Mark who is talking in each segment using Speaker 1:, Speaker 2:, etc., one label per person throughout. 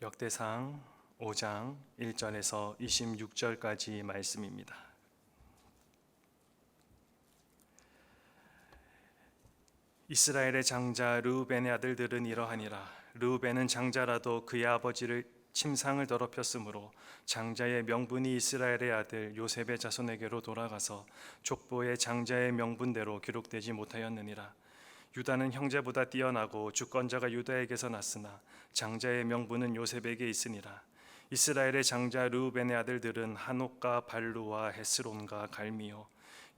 Speaker 1: 역대상 5장 1절에서 26절까지 말씀입니다. 이스라엘의 장자 르우벤의 아들들은 이러하니라. 르우벤은 장자라도 그의 아버지를 침상을 더럽혔으므로 장자의 명분이 이스라엘의 아들 요셉의 자손에게로 돌아가서 족보의 장자의 명분대로 기록되지 못하였느니라. 유다는 형제보다 뛰어나고 주권자가 유다에게서 났으나 장자의 명분은 요셉에게 있으니라. 이스라엘의 장자 르우벤의 아들들은 한옥과 발루와 헤스론과 갈미요.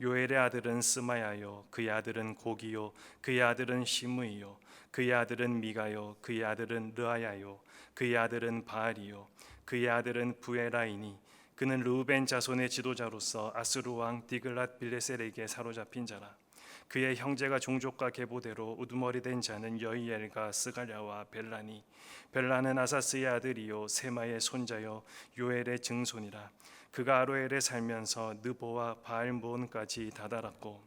Speaker 1: 요엘의 아들은 스마야요, 그의 아들은 고기요, 그의 아들은 시므이요, 그의 아들은 미가요, 그의 아들은 르아야요, 그의 아들은 바알이요, 그의 아들은 부에라이니 그는 르우벤 자손의 지도자로서 아스루 왕 디글랏 빌레셀에게 사로잡힌 자라. 그의 형제가 종족과 계보대로 우두머리 된 자는 여이엘과 스가랴와 벨라니. 벨라는 아사스의 아들이요 세마의 손자요 요엘의 증손이라. 그가 아로엘에 살면서 느보와 바알므온까지 다다랐고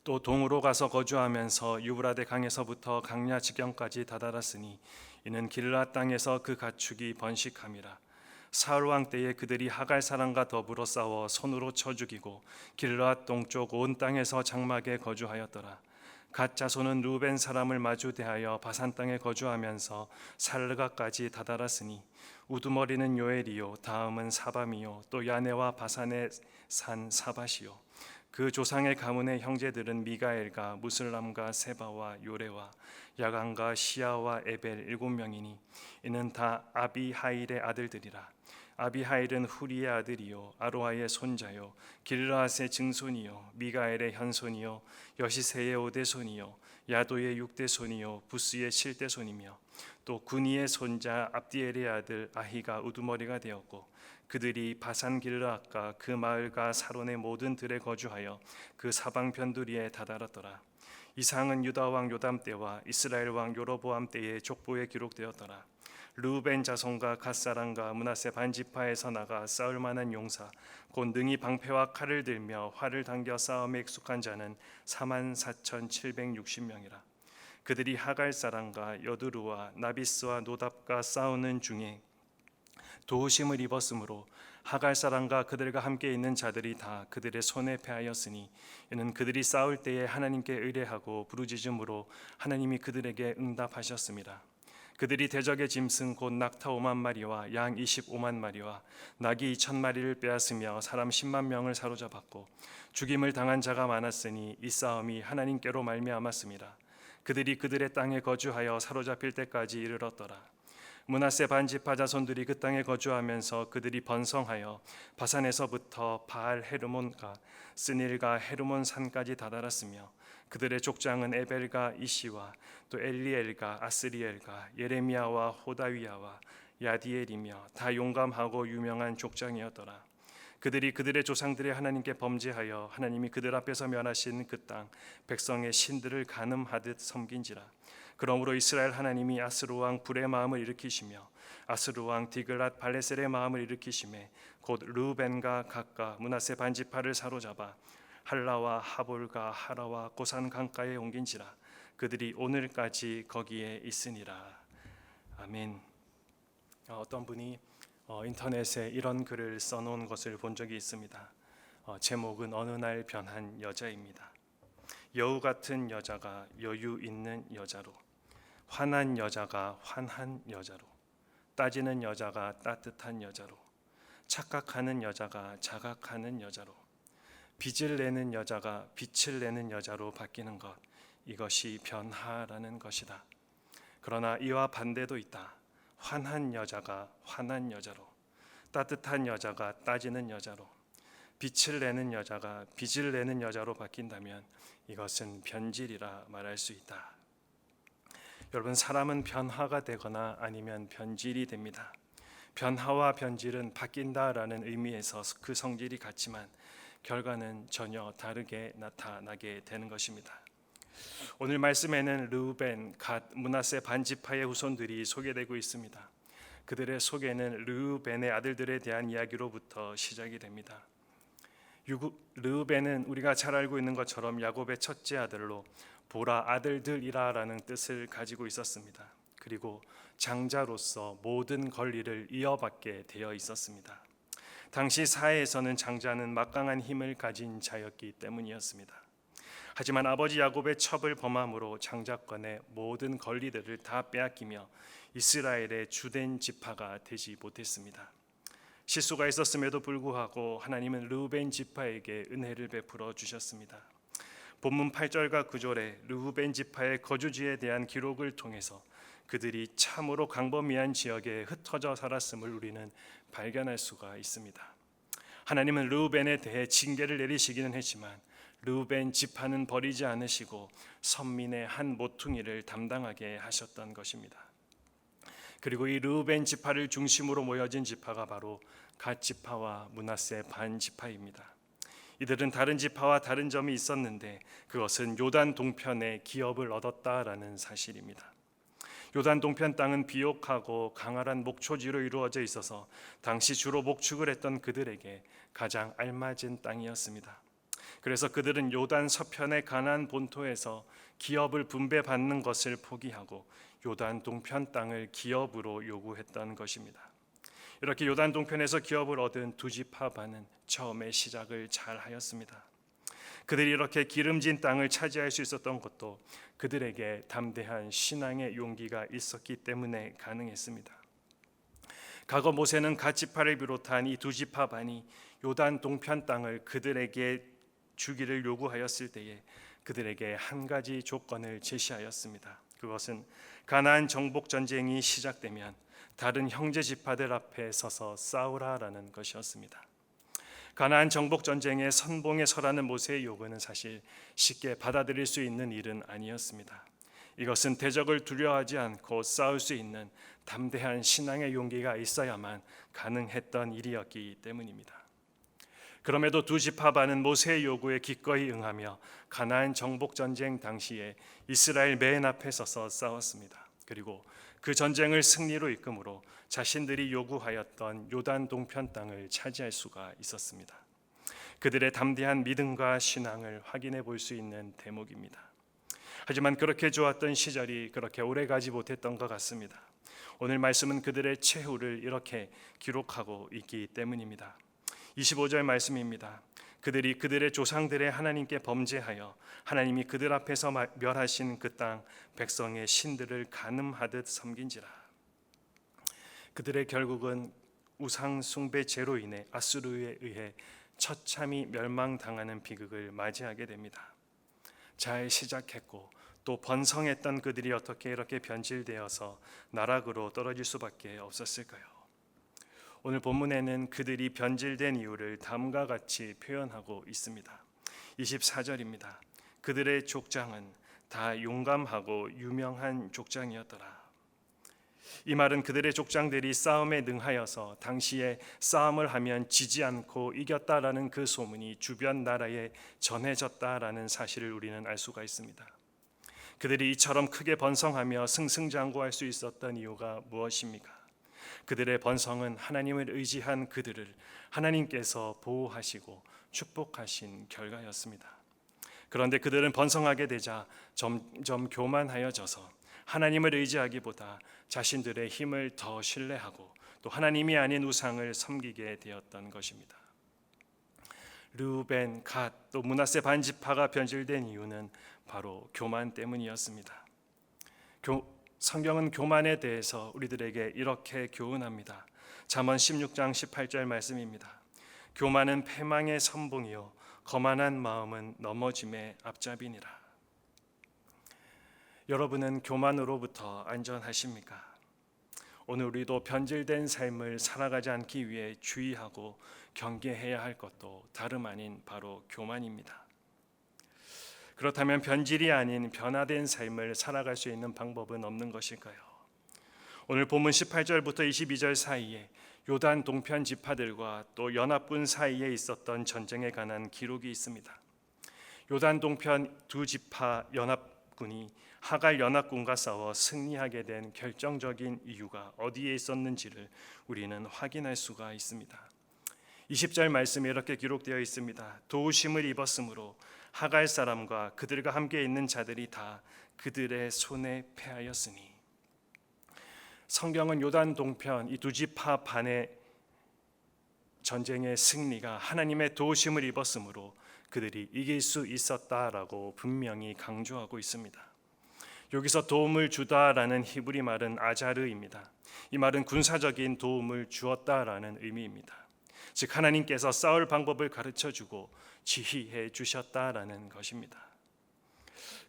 Speaker 1: 또 동으로 가서 거주하면서 유브라데 강에서부터 강야 지경까지 다다랐으니 이는 길앗 땅에서 그 가축이 번식함이라. 사울 왕 때에 그들이 하갈 사람과 더불어 싸워 손으로 쳐 죽이고 길앗 동쪽 온 땅에서 장막에 거주하였더라. 갓 자손은 루벤 사람을 마주 대하여 바산 땅에 거주하면서 살르가까지 다다랐으니 우두머리는 요엘이요 다음은 사밤이요 또 야네와 바산의 산 사밧이요. 그 조상의 가문의 형제들은 미가엘과 무슬람과 세바와 요레와 야간과 시아와 에벨 7명이니 이는 다 아비하일의 아들들이라. 아비하일은 후리의 아들이요 아로아의 손자요 길르앗의 증손이요 미가엘의 현손이요 여시세의 5대손이요 야도의 6대손이요 부스의 7대손이며 또 구니의 손자 압디엘의 아들 아히가 우두머리가 되었고 그들이 바산 길르앗과 그 마을과 사론의 모든 들에 거주하여 그 사방 변두리에 다다랐더라. 이상은 유다 왕 요담 때와 이스라엘 왕 요로보암 때의 족보에 기록되었더라. 르우벤 자손과 갓 사람과 므낫세 반지파에서 나가 싸울 만한 용사 곧 능히 방패와 칼을 들며 활을 당겨 싸움에 익숙한 자는 44,760명이라. 그들이 하갈 사람과 여두루와 나비스와 노답과 싸우는 중에 도우심을 입었으므로 하갈 사람과 그들과 함께 있는 자들이 다 그들의 손에 패하였으니 이는 그들이 싸울 때에 하나님께 의뢰하고 부르짖음으로 하나님이 그들에게 응답하셨습니다. 그들이 대적의 짐승 곧 낙타 5만 마리와 양 25만 마리와 낙이 2,000마리를 빼앗으며 사람 10만 명을 사로잡았고 죽임을 당한 자가 많았으니 이 싸움이 하나님께로 말미암았습니다. 그들이 그들의 땅에 거주하여 사로잡힐 때까지 이르렀더라. 므낫세 반지파 자손들이 그 땅에 거주하면서 그들이 번성하여 바산에서부터 바알 헤르몬과 스닐과 헤르몬 산까지 다다랐으며 그들의 족장은 에벨과 이시와 또 엘리엘과 아스리엘과 예레미야와 호다위야와 야디엘이며 다 용감하고 유명한 족장이었더라. 그들이 그들의 조상들의 하나님께 범죄하여 하나님이 그들 앞에서 멸하신 그 땅 백성의 신들을 간음하듯 섬긴지라. 그러므로 이스라엘 하나님이 아스루 왕 불의 마음을 일으키시며 아스루 왕 디글랏 발레셀의 마음을 일으키시매 곧 르우벤과 갓과 므낫세 반지파를 사로잡아 할라와 하볼과 하라와 고산 강가에 옮긴지라. 그들이 오늘까지 거기에 있으니라. 아멘. 어떤 분이 인터넷에 이런 글을 써놓은 것을 본 적이 있습니다. 제목은 어느 날 변한 여자입니다. 여우 같은 여자가 여유 있는 여자로, 화난 여자가 환한 여자로, 따지는 여자가 따뜻한 여자로, 착각하는 여자가 자각하는 여자로, 빚을 내는 여자가 빛을 내는 여자로 바뀌는 것, 이것이 변화라는 것이다. 그러나 이와 반대도 있다. 환한 여자가 화난 여자로, 따뜻한 여자가 따지는 여자로, 빛을 내는 여자가 빚을 내는 여자로 바뀐다면 이것은 변질이라 말할 수 있다. 여러분, 사람은 변화가 되거나 아니면 변질이 됩니다. 변화와 변질은 바뀐다라는 의미에서 그 성질이 같지만 결과는 전혀 다르게 나타나게 되는 것입니다. 오늘 말씀에는 르우벤, 갓, 므낫세 반지파의 후손들이 소개되고 있습니다. 그들의 소개는 르우벤의 아들들에 대한 이야기로부터 시작이 됩니다. 르우벤은 우리가 잘 알고 있는 것처럼 야곱의 첫째 아들로 보라 아들들이라라는 뜻을 가지고 있었습니다. 그리고 장자로서 모든 권리를 이어받게 되어 있었습니다. 당시 사회에서는 장자는 막강한 힘을 가진 자였기 때문이었습니다. 하지만 아버지 야곱의 첩을 범함으로 장자권의 모든 권리들을 다 빼앗기며 이스라엘의 주된 지파가 되지 못했습니다. 실수가 있었음에도 불구하고 하나님은 르우벤 지파에게 은혜를 베풀어 주셨습니다. 본문 8절과 9절에 르우벤 지파의 거주지에 대한 기록을 통해서 그들이 참으로 광범위한 지역에 흩어져 살았음을 우리는 발견할 수가 있습니다. 하나님은 르우벤에 대해 징계를 내리시기는 했지만 르우벤 지파는 버리지 않으시고 선민의 한 모퉁이를 담당하게 하셨던 것입니다. 그리고 이 르우벤 지파를 중심으로 모여진 지파가 바로 갓 지파와 므낫세 반 지파입니다. 이들은 다른 지파와 다른 점이 있었는데 그것은 요단 동편에 기업을 얻었다라는 사실입니다. 요단 동편 땅은 비옥하고 강활한 목초지로 이루어져 있어서 당시 주로 목축을 했던 그들에게 가장 알맞은 땅이었습니다. 그래서 그들은 요단 서편의 가나안 본토에서 기업을 분배받는 것을 포기하고 요단 동편 땅을 기업으로 요구했던 것입니다. 이렇게 요단 동편에서 기업을 얻은 두 지파 반은 처음에 시작을 잘 하였습니다. 그들이 이렇게 기름진 땅을 차지할 수 있었던 것도 그들에게 담대한 신앙의 용기가 있었기 때문에 가능했습니다. 과거 모세는 갓 지파를 비롯한 이 두 지파 반이 요단 동편 땅을 그들에게 주기를 요구하였을 때에 그들에게 한 가지 조건을 제시하였습니다. 그것은 가나안 정복 전쟁이 시작되면 다른 형제 지파들 앞에 서서 싸우라라는 것이었습니다. 가나안 정복 전쟁에 선봉에 서라는 모세의 요구는 사실 쉽게 받아들일 수 있는 일은 아니었습니다. 이것은 대적을 두려워하지 않고 싸울 수 있는 담대한 신앙의 용기가 있어야만 가능했던 일이었기 때문입니다. 그럼에도 두 지파 반은 모세의 요구에 기꺼이 응하며 가나안 정복 전쟁 당시에 이스라엘 맨 앞에 서서 싸웠습니다. 그리고 그 전쟁을 승리로 이끌므로 자신들이 요구하였던 요단 동편 땅을 차지할 수가 있었습니다. 그들의 담대한 믿음과 신앙을 확인해 볼 수 있는 대목입니다. 하지만 그렇게 좋았던 시절이 그렇게 오래가지 못했던 것 같습니다. 오늘 말씀은 그들의 최후를 이렇게 기록하고 있기 때문입니다. 25절 말씀입니다. 그들이 그들의 조상들의 하나님께 범죄하여 하나님이 그들 앞에서 멸하신 그 땅 백성의 신들을 간음하듯 섬긴지라. 그들의 결국은 우상 숭배 죄로 인해 아수르에 의해 처참히 멸망당하는 비극을 맞이하게 됩니다. 잘 시작했고 또 번성했던 그들이 어떻게 이렇게 변질되어서 나락으로 떨어질 수밖에 없었을까요? 오늘 본문에는 그들이 변질된 이유를 다음과 같이 표현하고 있습니다. 24절입니다. 그들의 족장은 다 용감하고 유명한 족장이었더라. 이 말은 그들의 족장들이 싸움에 능하여서 당시에 싸움을 하면 지지 않고 이겼다라는 그 소문이 주변 나라에 전해졌다라는 사실을 우리는 알 수가 있습니다. 그들이 이처럼 크게 번성하며 승승장구할 수 있었던 이유가 무엇입니까? 그들의 번성은 하나님을 의지한 그들을 하나님께서 보호하시고 축복하신 결과였습니다. 그런데 그들은 번성하게 되자 점점 교만하여져서 하나님을 의지하기보다 자신들의 힘을 더 신뢰하고 또 하나님이 아닌 우상을 섬기게 되었던 것입니다. 르우벤, 갓, 또 므낫세 반 지파가 변질된 이유는 바로 교만 때문이었습니다. 성경은 교만에 대해서 우리들에게 이렇게 교훈합니다. 잠언 16장 18절 말씀입니다. 교만은 패망의 선봉이요 거만한 마음은 넘어짐의 앞잡이니라. 여러분은 교만으로부터 안전하십니까? 오늘 우리도 변질된 삶을 살아가지 않기 위해 주의하고 경계해야 할 것도 다름 아닌 바로 교만입니다. 그렇다면 변질이 아닌 변화된 삶을 살아갈 수 있는 방법은 없는 것일까요? 오늘 본문 18절부터 22절 사이에 요단 동편 지파들과 또 연합군 사이에 있었던 전쟁에 관한 기록이 있습니다. 요단 동편 두 지파 연합군이 하갈 연합군과 싸워 승리하게 된 결정적인 이유가 어디에 있었는지를 우리는 확인할 수가 있습니다. 20절 말씀에 이렇게 기록되어 있습니다. 도우심을 입었으므로 하갈 사람과 그들과 함께 있는 자들이 다 그들의 손에 패하였으니. 성경은 요단 동편 이 두 지파 반의 전쟁의 승리가 하나님의 도우심을 입었으므로 그들이 이길 수 있었다라고 분명히 강조하고 있습니다. 여기서 도움을 주다라는 히브리 말은 아자르입니다. 이 말은 군사적인 도움을 주었다라는 의미입니다. 즉 하나님께서 싸울 방법을 가르쳐주고 지휘해 주셨다라는 것입니다.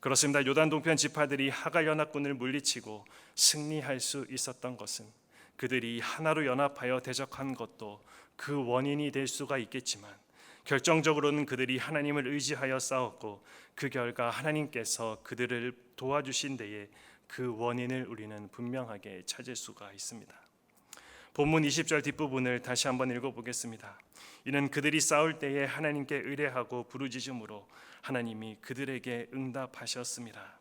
Speaker 1: 그렇습니다. 요단 동편 지파들이 하갈 연합군을 물리치고 승리할 수 있었던 것은 그들이 하나로 연합하여 대적한 것도 그 원인이 될 수가 있겠지만 결정적으로는 그들이 하나님을 의지하여 싸웠고 그 결과 하나님께서 그들을 도와주신 데에 그 원인을 우리는 분명하게 찾을 수가 있습니다. 본문 20절 뒷부분을 다시 한번 읽어보겠습니다. 이는 그들이 싸울 때에 하나님께 의뢰하고 부르짖음으로 하나님이 그들에게 응답하셨습니다.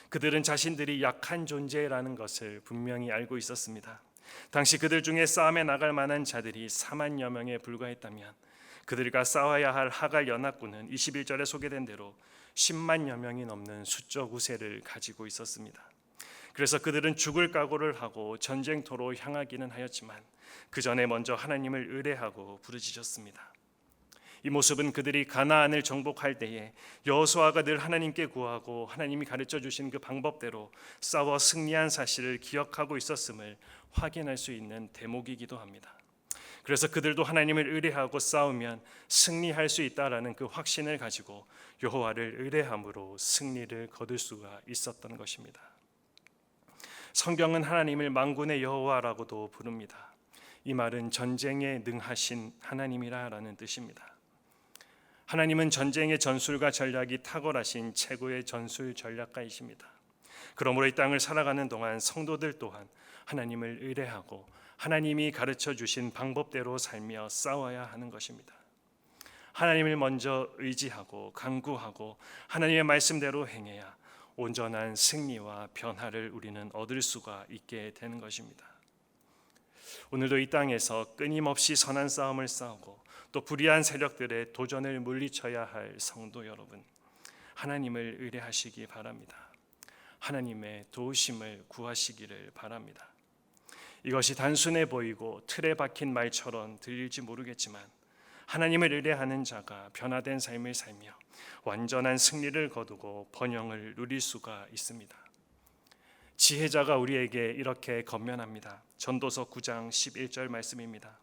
Speaker 1: 그들은 자신들이 약한 존재라는 것을 분명히 알고 있었습니다. 당시 그들 중에 싸움에 나갈 만한 자들이 4만여 명에 불과했다면 그들과 싸워야 할 하갈 연합군은 21절에 소개된 대로 10만여 명이 넘는 수적 우세를 가지고 있었습니다. 그래서 그들은 죽을 각오를 하고 전쟁터로 향하기는 하였지만 그 전에 먼저 하나님을 의뢰하고 부르짖었습니다. 이 모습은 그들이 가나안을 정복할 때에 여호수아가 늘 하나님께 구하고 하나님이 가르쳐 주신 그 방법대로 싸워 승리한 사실을 기억하고 있었음을 확인할 수 있는 대목이기도 합니다. 그래서 그들도 하나님을 의뢰하고 싸우면 승리할 수 있다라는 그 확신을 가지고 여호와를 의뢰함으로 승리를 거둘 수가 있었던 것입니다. 성경은 하나님을 만군의 여호와라고도 부릅니다. 이 말은 전쟁에 능하신 하나님이라는 뜻입니다. 하나님은 전쟁의 전술과 전략이 탁월하신 최고의 전술 전략가이십니다. 그러므로 이 땅을 살아가는 동안 성도들 또한 하나님을 의뢰하고 하나님이 가르쳐 주신 방법대로 살며 싸워야 하는 것입니다. 하나님을 먼저 의지하고 간구하고 하나님의 말씀대로 행해야 온전한 승리와 변화를 우리는 얻을 수가 있게 되는 것입니다. 오늘도 이 땅에서 끊임없이 선한 싸움을 싸우고 또 불의한 세력들의 도전을 물리쳐야 할 성도 여러분, 하나님을 의뢰하시기 바랍니다. 하나님의 도우심을 구하시기를 바랍니다. 이것이 단순해 보이고 틀에 박힌 말처럼 들릴지 모르겠지만 하나님을 의뢰하는 자가 변화된 삶을 살며 완전한 승리를 거두고 번영을 누릴 수가 있습니다. 지혜자가 우리에게 이렇게 권면합니다. 전도서 9장 11절 말씀입니다.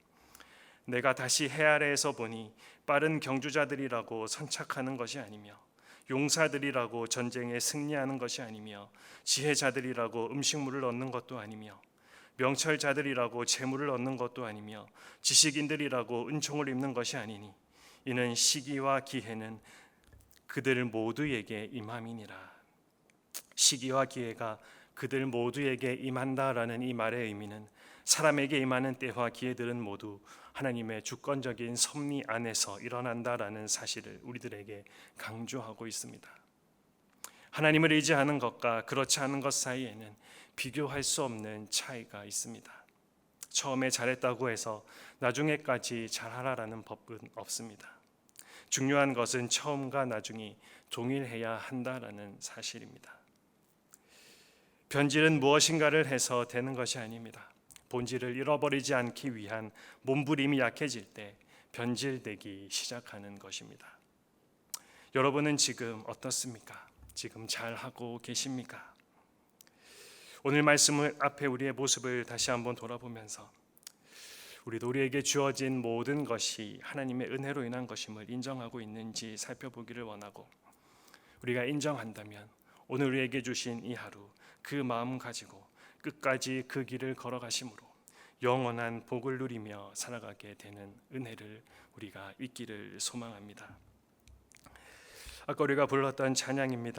Speaker 1: 내가 다시 해 아래에서 보니 빠른 경주자들이라고 선착하는 것이 아니며 용사들이라고 전쟁에 승리하는 것이 아니며 지혜자들이라고 음식물을 얻는 것도 아니며 명철자들이라고 재물을 얻는 것도 아니며 지식인들이라고 은총을 입는 것이 아니니 이는 시기와 기회는 그들 모두에게 임함이니라. 시기와 기회가 그들 모두에게 임한다라는 이 말의 의미는 사람에게 임하는 때와 기회들은 모두 하나님의 주권적인 섭리 안에서 일어난다라는 사실을 우리들에게 강조하고 있습니다. 하나님을 의지하는 것과 그렇지 않은 것 사이에는 비교할 수 없는 차이가 있습니다. 처음에 잘했다고 해서 나중에까지 잘하라라는 법은 없습니다. 중요한 것은 처음과 나중이 동일해야 한다라는 사실입니다. 변질은 무엇인가를 해서 되는 것이 아닙니다. 본질을 잃어버리지 않기 위한 몸부림이 약해질 때 변질되기 시작하는 것입니다. 여러분은 지금 어떻습니까? 지금 잘하고 계십니까? 오늘 말씀을 앞에 우리의 모습을 다시 한번 돌아보면서 우리도 우리에게 주어진 모든 것이 하나님의 은혜로 인한 것임을 인정하고 있는지 살펴보기를 원하고, 우리가 인정한다면 오늘 우리에게 주신 이 하루 그 마음 가지고 끝까지 그 길을 걸어가심으로 영원한 복을 누리며 살아가게 되는 은혜를 우리가 있기를 소망합니다. 아까 우리가 불렀던 찬양입니다.